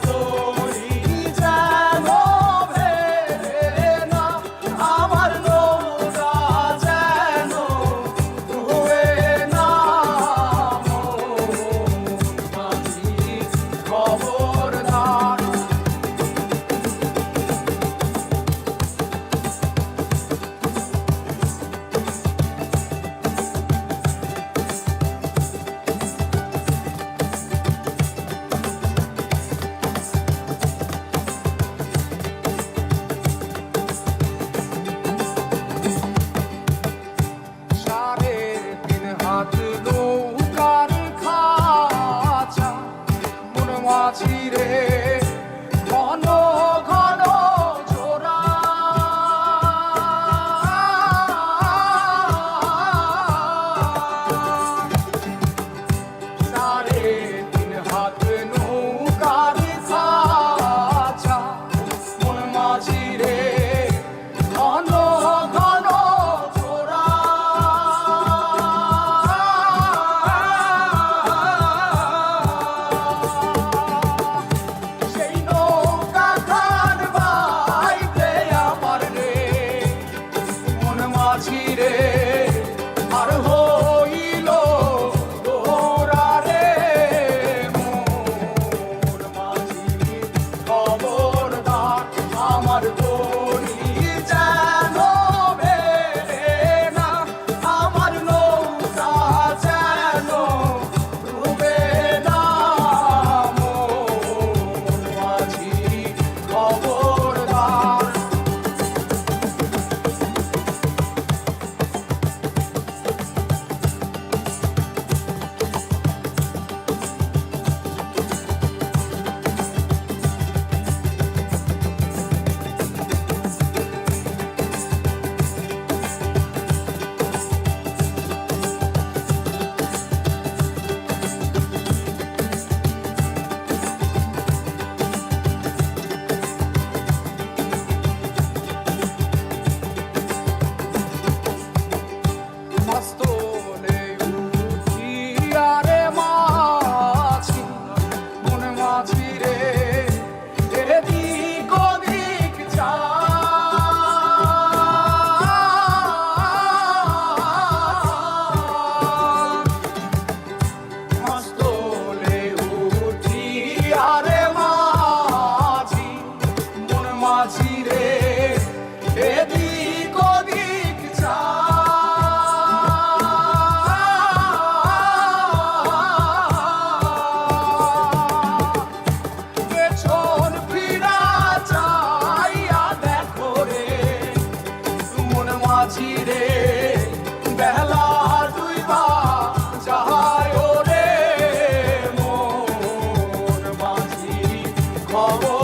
তরি যেন ভেড়ে না, আমার নৌকা যেন ডুবে না। মন মাঝি খবরদার। সাড়ে তিন হাত নৌকার খাঁচা, মন মাঝি রে ঘন ঘন জোড়া। সাড়ে তিন হাত নৌকার খাঁচা, মন মাঝি রে ঘন ঘন জোড়া। সেই নৌকা খান বাইতে আমার রে মন মাঝি রে আর হইল দোরা রে। মন মাঝি খবরদার, আমার তরি যেন ভেড়ে না, আমার নৌকা যেন ডুবে না। মন মাঝি খবরদার। মাস্তলে উঠিয়া রে মাঝি, মন মাঝি রে এদিক ওদিক যায়। মাস্তলে উঠিয়া রে মাঝি, মন মাঝি রে এদিক ওদিক যায়। পেছন ফিরা চাইয়া দেখো রে মন মাঝি রে, বেলা ডুইবা যায় রে। মন মাঝি খবর